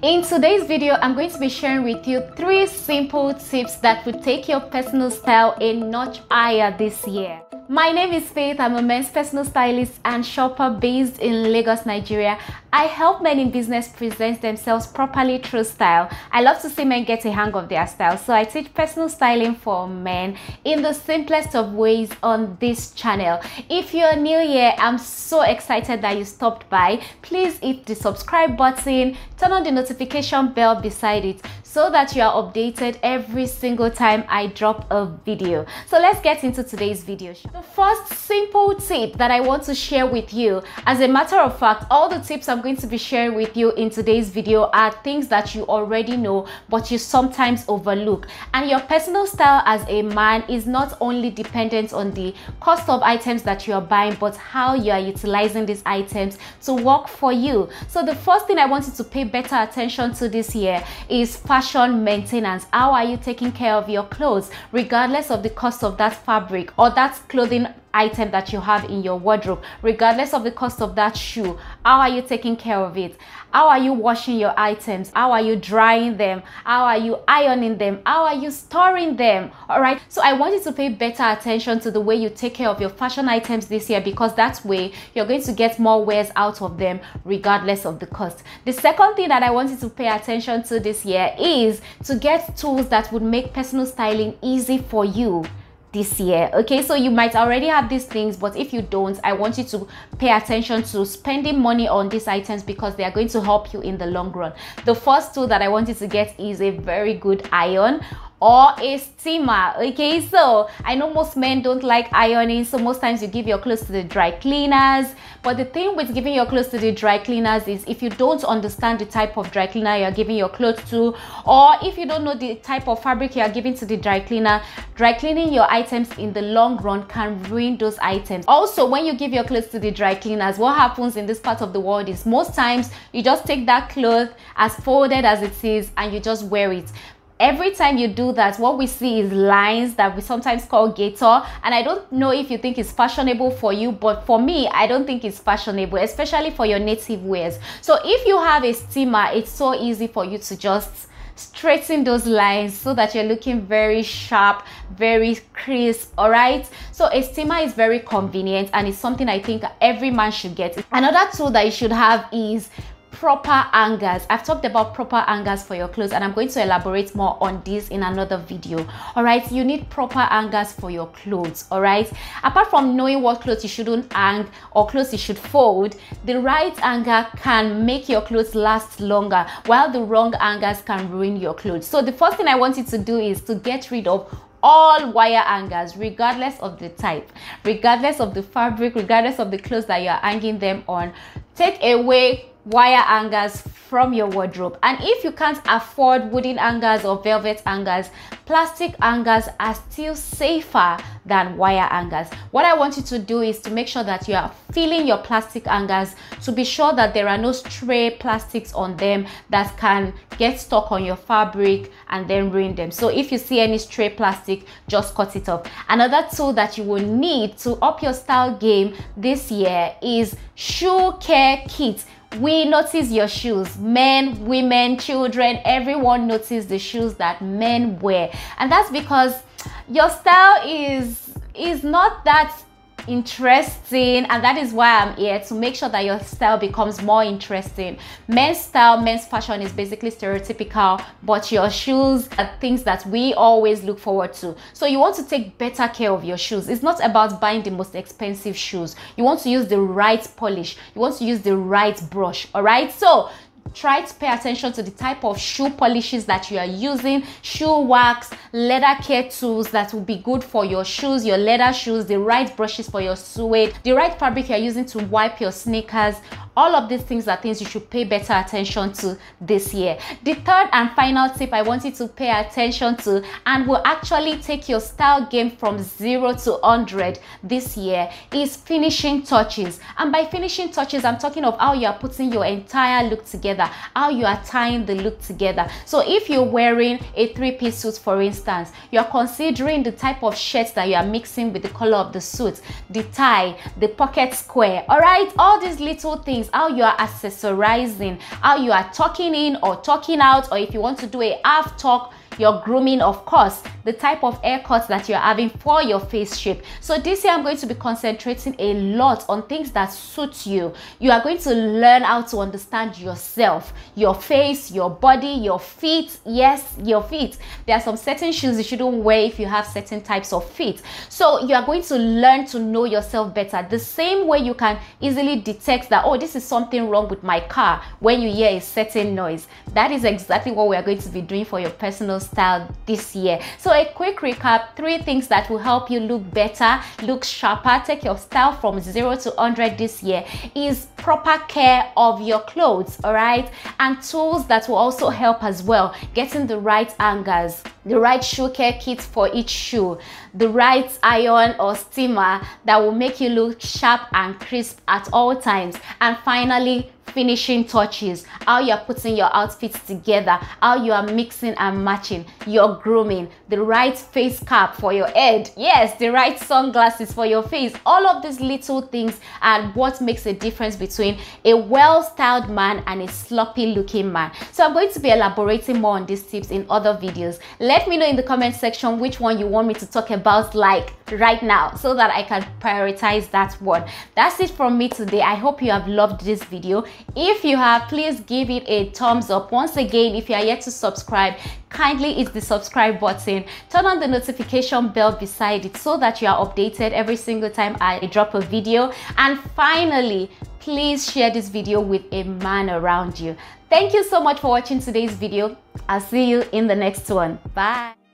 In today's video, I'm going to be sharing with you 3 simple tips that will take your personal style a notch higher this year. My name is Faith. I'm a men's personal stylist and shopper based in Lagos, Nigeria. I help men in business present themselves properly through style. I love to see men get a hang of their style, so I teach personal styling for men in the simplest of ways on this channel. If you're new here, I'm so excited that you stopped by. Please hit the subscribe button, turn on the notification bell beside it so that you are updated every single time I drop a video. So let's get into today's video. The first simple tip that I want to share with you, as a matter of fact, all the tips I'm going to be sharing with you in today's video are things that you already know but you sometimes overlook. And your personal style as a man is not only dependent on the cost of items that you are buying, but how you are utilizing these items to work for you. So the first thing I want you to pay better attention to this year is fashion maintenance. How are you taking care of your clothes, regardless of the cost of that fabric or that clothing item that you have in your wardrobe, regardless of the cost of that shoe? How are you taking care of it? How are you washing your items? How are you drying them? How are you ironing them? How are you storing them? All right, so I want you to pay better attention to the way you take care of your fashion items this year, because that way you're going to get more wears out of them regardless of the cost. The second thing that I want you to pay attention to this year is to get tools that would make personal styling easy for you this year. Okay, so you might already have these things, but if you don't, I want you to pay attention to spending money on these items because they are going to help you in the long run. The first tool that I want you to get is a very good iron or a steamer. Okay, so I know most men don't like ironing, so most times you give your clothes to the dry cleaners. But the thing with giving your clothes to the dry cleaners is, if you don't understand the type of dry cleaner you're giving your clothes to, or if you don't know the type of fabric you're giving to the dry cleaner, dry cleaning your items in the long run can ruin those items. Also, when you give your clothes to the dry cleaners, what happens in this part of the world is most times you just take that cloth as folded as it is and you just wear it. Every time you do that, what we see is lines that we sometimes call gator. And I don't know if you think it's fashionable for you, but for me, I don't think it's fashionable, especially for your native wears. So if you have a steamer, it's so easy for you to just straighten those lines so that you're looking very sharp, very crisp. All right, so a steamer is very convenient and it's something I think every man should get. Another tool that you should have is proper hangers. I've talked about proper hangers for your clothes and I'm going to elaborate more on this in another video. All right, you need proper hangers for your clothes. All right, apart from knowing what clothes you shouldn't hang or clothes you should fold, the right hanger can make your clothes last longer, while the wrong hangers can ruin your clothes. So the first thing I want you to do is to get rid of all wire hangers, regardless of the type, regardless of the fabric, regardless of the clothes that you're hanging them on. Take away wire hangers from your wardrobe. And if you can't afford wooden hangers or velvet hangers, plastic hangers are still safer than wire hangers. What I want you to do is to make sure that you are filling your plastic hangers to be sure that there are no stray plastics on them that can get stuck on your fabric and then ruin them. So if you see any stray plastic, just cut it off. Another tool that you will need to up your style game this year is shoe care kit. We notice your shoes, men, women, children, everyone notices the shoes that men wear, and that's because your style is not that interesting, and that is why I'm here to make sure that your style becomes more interesting. Men's style, men's fashion is basically stereotypical, but your shoes are things that we always look forward to. So you want to take better care of your shoes. It's not about buying the most expensive shoes. You want to use the right polish, you want to use the right brush. All right, so try to pay attention to the type of shoe polishes that you are using, shoe wax, leather care tools that will be good for your shoes, your leather shoes, the right brushes for your suede, the right fabric you're using to wipe your sneakers. All of these things are things you should pay better attention to this year. The third and final tip I want you to pay attention to, and will actually take your style game from 0 to 100 this year, is finishing touches. And by finishing touches, I'm talking of how you are putting your entire look together, how you are tying the look together. So if you're wearing a 3-piece suit, for instance, you're considering the type of shirts that you are mixing with the color of the suit, the tie, the pocket square. All right, all these little things things, how you are accessorizing, how you are talking in or talking out, or if you want to do a half talk, your grooming, of course, the type of haircuts that you're having for your face shape. So this year I'm going to be concentrating a lot on things that suit you. You are going to learn how to understand yourself, your face, your body, your feet. Yes, your feet. There are some certain shoes you shouldn't wear if you have certain types of feet. So you are going to learn to know yourself better. The same way you can easily detect that, oh, this is something wrong with my car when you hear a certain noise. That is exactly what we are going to be doing for your personal style this year. So a quick recap: 3 things that will help you look better, look sharper, take your style from 0 to 100 this year is proper care of your clothes, all right, and tools that will also help as well: getting the right hangers, the right shoe care kit for each shoe, the right iron or steamer that will make you look sharp and crisp at all times, and finally finishing touches, how you're putting your outfits together, how you are mixing and matching, your grooming, the right face cap for your head, yes, the right sunglasses for your face. All of these little things are what makes a difference between a well-styled man and a sloppy looking man. So I'm going to be elaborating more on these tips in other videos. Let me know in the comment section which one you want me to talk about like right now, so that I can prioritize that one. That's it from me today. I hope you have loved this video. If you have, please give it a thumbs up. Once again, if you are yet to subscribe, kindly hit the subscribe button, turn on the notification bell beside it so that you are updated every single time I drop a video, and finally, please share this video with a man around you. Thank you so much for watching today's video. I'll see you in the next one. Bye.